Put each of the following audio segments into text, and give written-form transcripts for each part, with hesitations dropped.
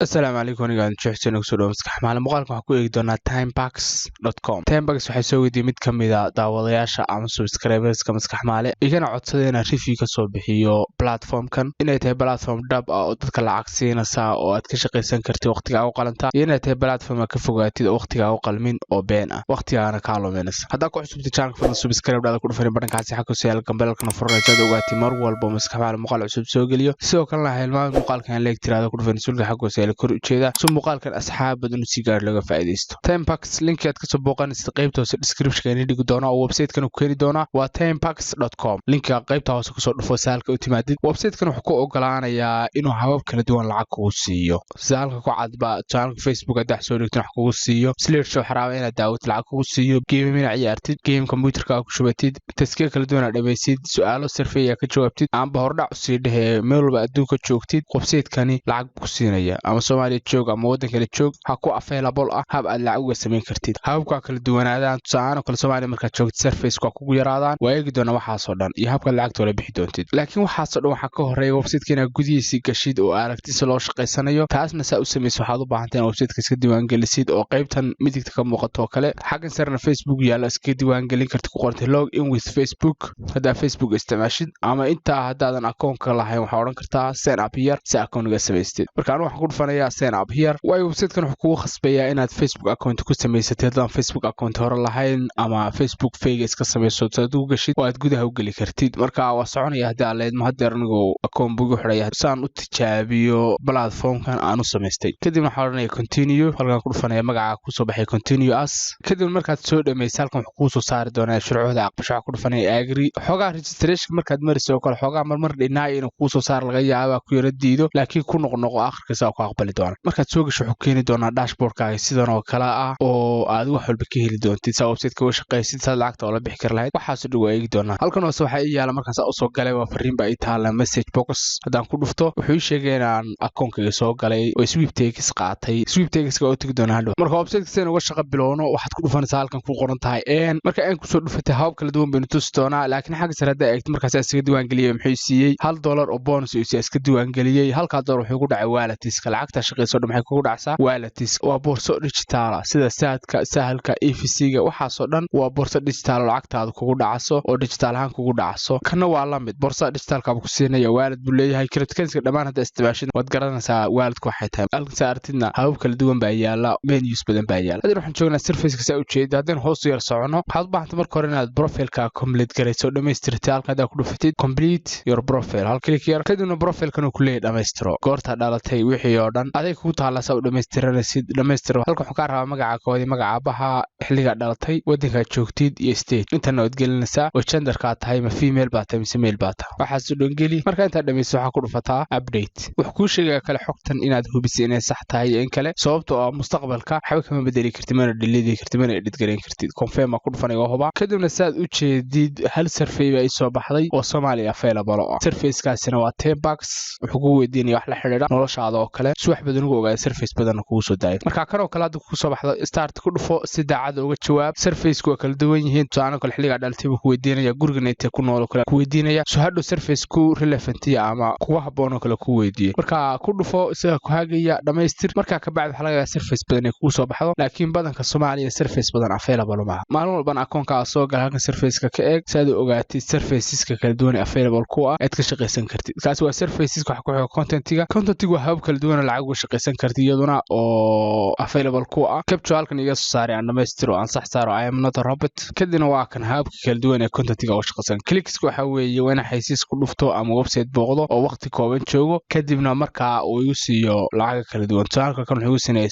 السلام عليكم aniga jeceshan ugu soo dhaw maskax maal muuqaalka waxa ku eegi doonaa timepacks.com timepacks waxay soo weydiiyay mid kamid ah daawadayaasha ama subscriberska maskax maale igana codsadeen inaan review ka soo bixiyo platformkan inay tahay platform dhab ah oo dadka lacag siinaysa oo aad ka shaqeysan kartid waqtiga ugu qalanta inay tahay platform ka fogaatid waqtiga ugu qalmin oo been ah waqtigaana ka luminaysa hadaa ku cusubtay channelka subscribe dhada ku dhufan badhankaasi xaq ku seel gambalkana furaysaad ogaatid mar walba maskax maal muuqaal cusub soo geliyo sidoo kalena helmaan muuqaalkan leeg tiraada ku dhufan sulka xaq ku seel kor u jeeda soo muuqaalkan asxaab badan si gaar laga faa'iideysto timepacks link aad ka soo booqanaysid qaybta hoose description ka dhigi doona oo website-kan ku keeni doona waa timepacks.com linka qaybta hoose ku soo dhufo saalka u timaadid website-kan wuxuu ku ogolaanayaa inuu habab kala duwan lacag kugu siiyo saalka ku cadba channelka Facebook aad soo dhigtay wax kugu siiyo slideshow xaraaba inaad daawad lacag kugu siiyo game mina ciyaartid game computerka ku shubatid taskiga kala duwan aad dhamaysid su'aalo survey ka jawaabtid aan ba hordhac u sii dhahay meel walba adduunka joogtid website-kani lacag ku siinaya ama Soomaaliya joog ama wadan kale joog ha ku available ah hab aad lacag uga sameyn kartid habka kala duwanaadaan tusaale kale Soomaaliya marka joogtid surface ku kugu yaraadaan waa eegi doona waxa soo dhan iyo habka lacagta la bixi doontid laakiin waxa soo dhan waxa ka horeeya website-keena gudihiisa gashid oo aragtiisa loo shaqeysanayo taasna saa u sameeyso waxaad u baahan tahay website-ka iska diiwaan gelisid oo qaybtan midigta ka muuqato kale xagan sarna Facebook yaala iska diiwaan gelin kartid ku qortay log in with Facebook hadaa Facebook isticmaashid ama inta hadaadan account-ka lahayn waxa oran kartaa sign up here si account-ga sameystid marka aan waxaan ku dhufanaya sign up here way website-kan wuxuu kugu khasbayaa inaad Facebook account ku samaysatid hadaan Facebook account hore lahayn ama Facebook page iska samayso saad u gashid oo aad gudaha u gali kartid marka waa soconaya hadaa leed ma hadeer anigu account bugu xiraya saan u tijaabiyo platformkan aan u samaystay kadib waxaan oranaya continue halkaan ku dhufanaya magaca ku soo baxay continue as kadib markaad soo dhameysay halkaan wuxuu ku soo saari doonaa shuruucda aqbasho ku dhufanaya agree xogaa registration markaad mariso kale xogaa marmar dhinaa inuu ku soo saar laga yaabo ku yara diido laakiin ku noqnoqo akhirkiisa ku aqbali doona markaad soo gasho wuxuu keeni doonaa dashboardkaaga sidan oo kala ah oo aad wax walba ka heli doontid saa website-ka u shaqeysid saad lacagta oo la bixi kar lahayd waxaas u eegi doonaa halkan hoose waxa ii yaala markaas u soo galay waa fariin baa ii taala message box hadaan ku dhufto wuxuu ii sheegay inaan account-kayga soo galay oo sweepstakes qaatay sweepstakes-ka oo tagi doona hadhow marka website-ka seen uga shaqo bilowno waxaad ku dhufanaysaa halkan ku qoran tahay marka aan ku soo dhufatay habab kala duwan baynu tusi doonaa laakiin xagga sare hadda eegtid markaas iska diiwaan geliyay muxuu siiyay $1 oo bonus iska diiwaan geliyay halka dollar wuxuu ku dhacay wallet-iska lacagta shaqeyso maxay kugu dhacsaa wallet waa boorso digital ah sida saadka sahalka EFC-ga waxa soo dhan waa boorso digital lacagtaada kugu dhacaso oo digital ahaan kugu dhacaso kana waa la mid boorso digital-ka ku siinaya wallet buu leeyahay cryptocurrency dhamaan hadda isticmaashid waad garanaysaa wallet-ku waxay tahay halka saartidna habab kala duwan baa yaala menus badan baa yaala hadda waxaan joognaa surface-ka saa u jeedo haddaan hoos u yar socono waxaad u baahantahay marka hore inaad profile-ka complete garayso dhamaystirtay halka aad ku dhufatid complete your profile hal click yar kadibna profile-kan uu ku leeyahay dhamaystiro goorta dhalatay wixii oo dhan aday ku taala saa u dhamaystiranaysid dhamaystiro halka wuxuu ka rabaa magaca koodi magaca abaha xilliga dhalatay wadanka joogtid iyo state inta noo gelinaysa oo genderka tahay ma female baa tahay mise male baa tahay waxa soo dhangeli marka inta dhamayso waxa ku dhufataa update wuxuu ku sheegay kale xogtan inaad hubisid inay sax tahay in kale sababtoo ah mustaqbalka waxba kama bedeli kartid mana delete kartid mana edit gareyn kartid confirm ku dhufanaya huba kadibna saad u jeedid hal survey baa soo baxday oo Soomaaliya available ah survey-kaasina waa timepacks wuxuu ku weydiinaya wax la xiriira noloshaada oo kale subax badan ugu ogaay surface badan kugu soo daayay marka kan oo kale aad ku soo baxdo start ku dhufo si daacad uga jawaab surface-ku kala duwan yihiin tusaale kale xilliga dhaltay ku weydiinaya guriga intee ku nool kale ku weydiinaya soo hadhow surface-ku relevant ama kuwa habboon oo kale ku weydiiyay marka ku dhufo sida ku hagaya dhamaystir marka ka bacd waxa laga yaabaa surface badan ku soo baxdo laakiin badanka Soomaaliya surface badan available ma maalin walba account-ka soo gal halka surface-ka ka eeg saad ogaatid surfaces-ka kala duwan available ku ah aad ka shaqeysan kartid kaas waa surfaces-ka wax ku xiga content-iga waa habab kala duwan lacag uga shaqeysan kartid iyaduna oo available ku ah capture halkan iga soo saaray aan dhamaystiro aan sax saaro I am not a robot kadibna waa kan hababka kala duwan ee content-iga uga shaqeysan clicks waxa weeye waa in xaysiis ku dhufto ama website booqdo oo waqti kooban joogo kadibna marka uu igu siiyo lacag kala duwan tusaale kan wuxuu siinaya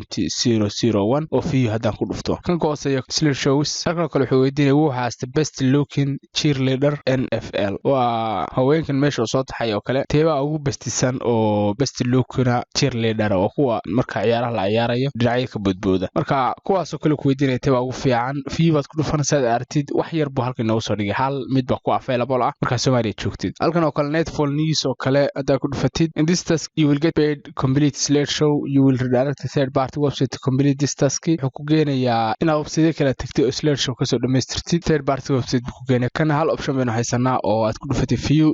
0.001 oo fee hadaan ku dhufto kan goosayo slideshows halkan kale wuxuu weydiinaya who has the best looking cheerleader NFL waa haweenkan meesha soo taxay oo kale teeba ugu bestisan oo best lookina cheerleader oo kuwa marka ciyaaraha la ciyaarayo dhinacyo ka badbooda marka kuwaas oo kale ku weydiinaya teeba ugu fiican fee baad ku dhufanaysaa artid wax yar buu halkan inoo soo dhigay hal mid ba ku available ah marka Soomaaliya joogtid halkan oo kale netfall news oo kale adaa ku dhufatid in this task you will get paid complete slideshow you will redirect to third party website to complete this task wuxuu ku geenayaa inaad website kale tagtay oo slideshow ka soo dhamaystirtid third party website ku geenaya kana hal option baynu haysanaa oo aad ku dhufatay view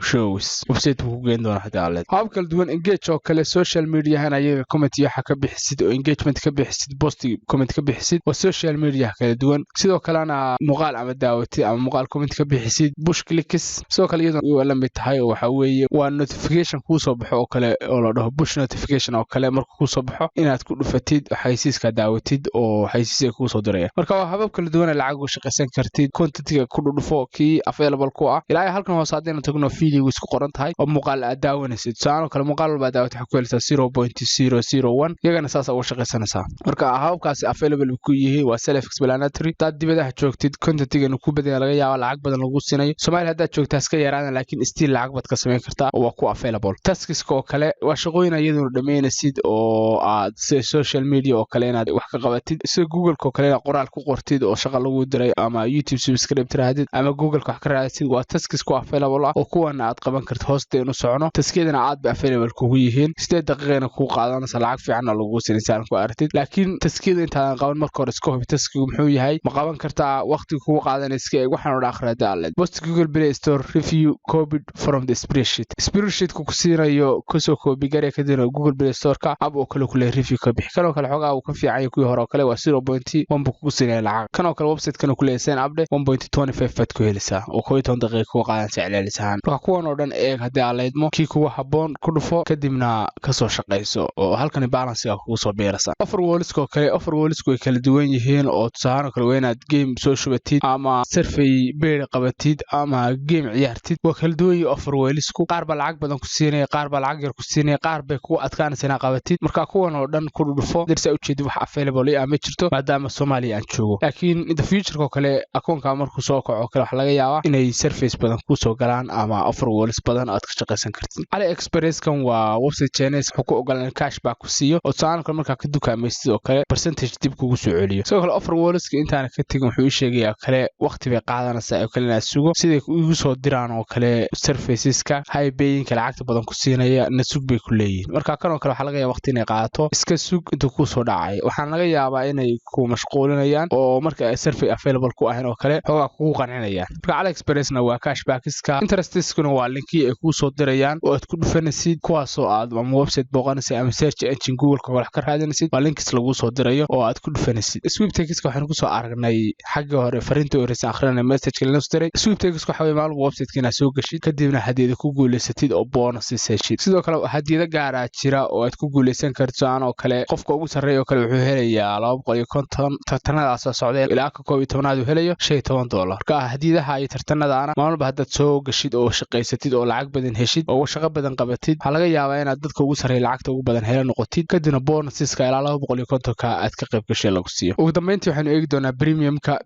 shows website ku geen doona hadaa leed habab kala duwan engage oo kale social media han ayaga comment waxa ka bixisid oo engagement ka bixisid post comment ka bixisid oo social media kala duwan sidoo kalena muuqaal ama daawati ama muuqaal comment ka bixisid push clicks sidoo kale iyadoo la mid tahay waxa weeye waa notification ku soo baxo oo kale oo la dhaho push notification oo kale markuu ku soo baxo inaad ku dhufatid xaysiiska daawatid oo xaysiiska ku soo diraya marka waa habab kala duwan lacag u shaqaysan kartid contentiga ku dhufo kii available ku ah ilaa halkan hoos hadayna tagno video isku qoran tahay oo muuqaal aad daawanaysid saano kale muuqaal walba daawatid waxa ku heltaa 0.001 iyagana saas ugu shaqaysanaysaa marka hababkaasi available ku yihiin waa self explanatory dad dibadaha joogtid contentiga ku badan laga yaabo lacag badan lagu siinayo Soomaaliya hadda joogtaa iska yaraan laakiin still lacag bad ka sameyn kartaa oo waa ku available tasks oo kale waa shaqooyin iyadoo dhameynaysid oo aad social media oo kale inaad wax ka qabatid sida Google ko kale qoraal ku qortid oo shaqo lagu diray ama YouTube subscribe tiraadid ama Google wax ka raadsid waa tasks ku available ah oo kuwana aad qaban kartid hoosta inuu socono taskeedana aad ba available kugu yihiin 8 daqiiqana ku qaadanaysa lacag fiican lagu siinaysan ku aragtid laakiin taskeeda inta aan qaban marka hore iska hubi taskigu muxuu yahay ma qaban kartaa waqti ku qaadanaysa waxaan u akhriyaa post Google Play Store review copied from the spreadsheet ku siinayo kusoo copy garay kadib Google Play Store ka ab oo kale ku leeyahay review ka bixi karo kale xogaa uu ka fiican yahay kuwii hore oo kale waa 0.1 buu ku siinay lacag kan oo kale website kan ku leeyahay update 1.25 fad ku helisa oo 12 daqiiqo ku qaadan sicleelisan marka kuwan oo dhan eeg hadii aad leedmo kii kuwa haboon ku dhufo kadibna ka soo shaqeyso oo halkan balance-ga kugu soo beerasa offer walls ko kale offer walls way kala duwan yihiin oo tusaale kale weynaad game soo shubatid ama survey beer qabatid ama game ciyaartid waa kala duwan offer weelisku qaar ba lacag badan ku siinay qaar ba lacag yar ku siinay qaar bay ku adkaanaysaa qabatid marka kuwan oo dhan ku dhufo dirsa u jeedid wax available ah ma jirto maadaama Soomaaliya aan joogo laakiin in the future ko kale akoonka markuu soo kaco kale wax laga yaabaa inay surface badan ku soo galaan ama offer weelis badan aad ka shaqaysan kartid AliExpress kan waa website Chinese wuxuu ku ogolaan cashback ku siiyo oo tusaale kale marka ka dukaamaysid oo kale percentage dib kugu soo celiyo sidoo kale offer weeliska intaan ka tagin wuxuu sheegayaa kale waqti bay qaadanaysaa oo kale inaad sugo sidii ugu soo diraan oo kale surfaceska high paying lacagta badan ku siinaya nasug bay ku leeyihiin marka kan oo kale waxa laga yaabaa waqti inay qaato iska sug inta ku soo dhacay waxaan laga yaabaa inay ku mashquulinayaan oo marka survey available ku ahayn oo kale xogaa kugu qancinayaan marka AliExpressna waa cashbackiska interestskuna waa linkii ay ku soo dirayaan oo aad ku dhufanaysid kuwaas oo aad ama website booqanaysid ama search engine Google ka wax ka raadinaysid waa links lagu soo dirayo oo aad ku dhufanaysid sweepstakes waxaan ku soo aragnay xagga hore fariinta horeysa akhrinay message la soo diray sweepstakes waxa way maal website-kina soo gashid kadibna hadiyada ku guuleysatid oo bonus heshid sidoo kale hadiyada gaar ah jira oo aad ku guuleysan karto oo kale qofka ugu sareeyo kale wuxuu helayaa 250 tartanadaas oo socday ilaa ka 12aad uu helayo $10 ka hadiyadaha ay tartanadaana maalba hadda soo gashid oo shaqaysatid oo lacag badan heshid oo shaqo badan qabatid waxa laga yaabaa inaad dadka ugu sareeyo lacagta ugu badan helo noqotid kadibna bonusiska ilaa 250 ka aad ka qayb gashay lagu siiyo ugu dambeyntii waxaan eegi doonaa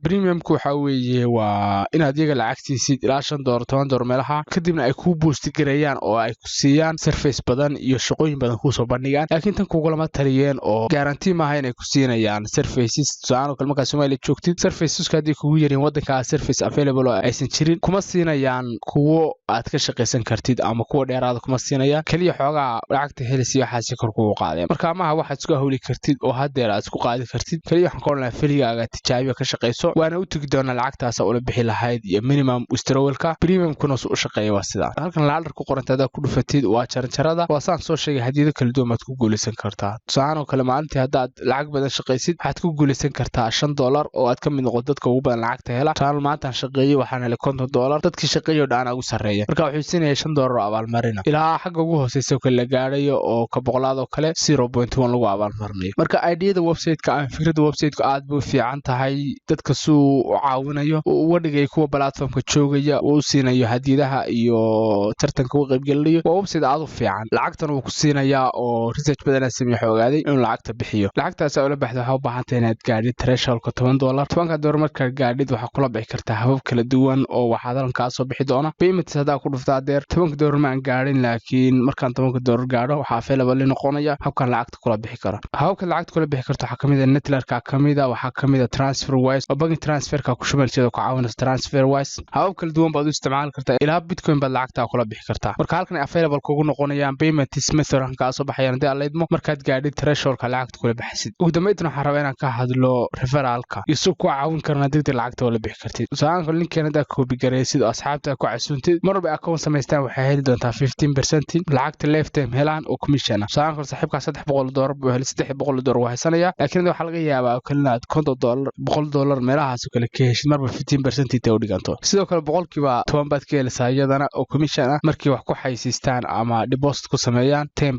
premiumka waxa weeye waa inaad iyaga lacagtiisid ilaa $5 $10 meelaha kadibna ay ku boost gareeyaan oo ay ku siiyaan surface badan iyo shaqooyin badan ku soo bandhigaan laakiin tan kugu lama taliyeen oo guarantee ma aha inay ku siinayaan surfaces tusaale kale marka Soomaaliya joogtid surfaceska hadii kugu yareen wadanka surface available oo aysan jirin kuma siinayaan kuwo aad ka shaqaysan kartid ama kuwa dheeraad kuma siinayaan kaliya xoogaa lacagta helisiyo xaasi kor kugu qaadeen marka ma aha waxaad isku hawli kartid oo hadeer aad isku qaadi kartid kaliya waxaan qoran lahaa filigaaga tijaabiyo ka shaqayso waana u tagi doonaa lacagtaas oo la bixi lahayd iyo minimum withdrawalka premium kuna u shaqeeyo waa sida halkan lacag ku qorantada ku dhufatid waa jaranjarada waa saan soo sheegay hadiyada kala duwan aad ku guuleysan kartaa tusaale kale maalintii hadaad lacag badan shaqaysid waxaad ku guuleysan kartaa $5 oo aad ka mid noqoto dadka ugu badan lacagta hela taal maanta shaqeeyo waxaan helay $50 dadkii shaqeeyo dhaan ugu sareeya marka wuxuu siinayay $5 abaalmarina ilaa xagga ugu hooseysa kale la gaarayo oo ka boqolaad oo kale 0.1 lagu abaalmarinayo marka idea website-ka aan fikradda website-ka aad buu fiican tahay dadka suu u caawinayo oo uga dhigay kuwa platformka joogaya oo siinayo hadiyadaha iyo tartanka uga qayb galinayo waa website aad u fiican lacagtan uu ku siinayaa oo research badan sameeyo xogaaday inuu lacagta bixiyo lacagtaas oo la baxdo waxa u baahan tahay inaad gaadhid threshold-ka $10 marka gaadhid waxa kula bixi kartaa habab kala duwan oo waxa halka soo bixi doona payment hadaa ku dhuftaa deer $10 ma aan gaadhin laakiin markaan $10 gaadho waxa available noqonaya habkan lacagta kula bixi karo habka lacagta kula bixi karto waxa kamid ah netlerka kamid ah waxa kamid ah transferwise oo bank transferka ku shumalkeeda ku caawinaysa transferwise habab kala duwan baad u isticmaali kartaa ilaa bitcoin baad lacagta kula bixi kartaa marka halkan available kugu noqonayaan payment method ka soo baxayaan hadii aad leedmo markaad gaadhid threshold-ka lacagta kula bixisid ugu dambeyntii waxaan rabaa inaan ka hadlo referralka isoo ku caawin karna degdeg lacagta wala bixi kartid tusaale kale linkeena da copy gareysid asxaabta ku casuuntid marba account samaystaan waxay heli doontaa 15% lacagta lifetime helaan oo commission saan kor saaxiibka $300 buu helay $300 waa haysanaya laakiin waxa laga yaabaa kalina $50 $100 meelahaas kale ka heshid marba 15% inta u dhiganto sidoo kale boqolkiiba 10 baad ka helaysaa iyadana oo commission ah markii wax ku xaysiistaan ama deposit ku sameeyaan $10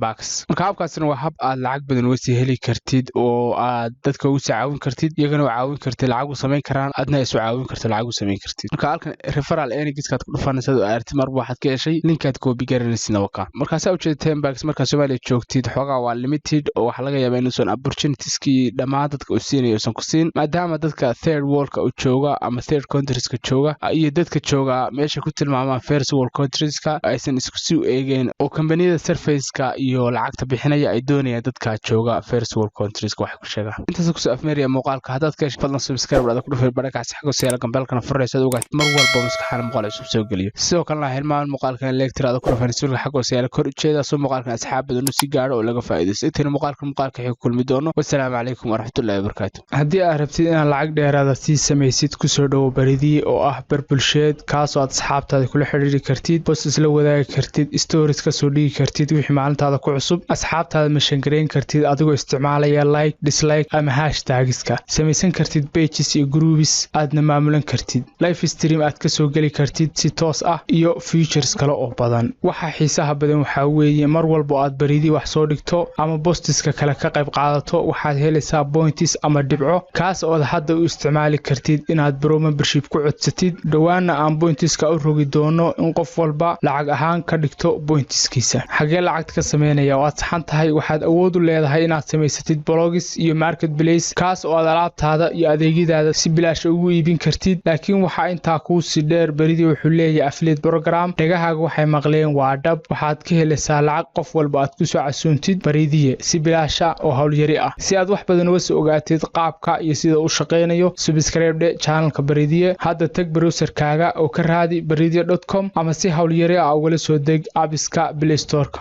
marka habkaasina waa hab aad lacag badan uga sii heli kartid oo aad dadka ugu caawin kartid iyagana caawin kartid lacag u sameyn karaan adna isu caawin kartid lacag u sameyn kartid marka halkan referral earnings-kaad ku dhufanaysaa oo aartid marba waxaad ka heshay linkaad copy garanaysid waka marka saa u jeed $10 marka Soomaaliya joogtid xogaa waa limited oo waxa laga yaabaa inuu opportunitieskii dhammaan dadka u siinayo san ku siin maadaama dadka third world-ka u jooga ama third countries-ka jooga iyo dadka jooga meesha ku tilmaamaan first world countries-ka aysan isku sii eegeen oo kambaniyada surface-ka iyo lacagta bixinaya ay doonayaan dadka jooga first world countries-ka wax ku sheega intaas ku soo afmeeriya muuqaalka hadaad ka heshay fadlan subscribe ku dhufay barakaas xago seela gambalkana furaysa ogaad mar walba maskaxana muuqaal cusub soo geliyo sidoo kale hilmaan muuqaalkan lecture ku dhufay sawirka xago seela kor u jeeda soo muuqaalkan asxaab badan si gaaro oo laga faa'iideysto inta muuqaalka xig kulmi doono wassalaamu calaykum waraxmatullaahi wabarakaatuh haddii aad rabtid inaad lacag dheeraada sii samaysid ku soo dhawo baridii oo ah berbulsheed kaas oo aad asxaabtaada kula xiriiri kartid post isla wadaagi kartid stories ka soo dhigi kartid wixii maalintaada ku cusub asxaabtaada meshan gareyn kartid adigoo isticmaalaya like dislike ama hashtagska samaysan kartid pages iyo groups aadna maamulan kartid live stream aad ka soo gali kartid si toos ah iyo features kale oo badan waxa xiisaha badan waxa weeye mar walba aad baridii wax soo dhigto ama postiska kale ka qayb qaadato waxaad helaysaa points ama dhibco kaas oo hadda u isticmaali kartid inaad pro membership ku codsatid dhawaana aan pointska u rogi doono in qof walba lacag ahaan ka dhigto pointskiisa xagee lacag ka sameynaya oo aad saxan tahay waxaad awood u leedahay inaad samaysatid blogs iyo marketplace kaas oo aad alaabtaada iyo adeegyadaada si bilaash ugu iibin kartid laakiin waxa intaa ku si dheer baridii wuxuu leeyahay affiliate program dhagahaaga waxay maqleen waa dhab waxaad ka helaysaa lacag qof walba aad ku soo casuuntid baridii si bilaash oo hawl yari ah si aad wax badan uga soo ogaatid qaabka iyo sida uu shaqeynayo subscribe channelka baridii hadda tag browserkaaga oo ka raadi baridiye.com ama si hawl yari ah uga soo deg appska Play Store-ka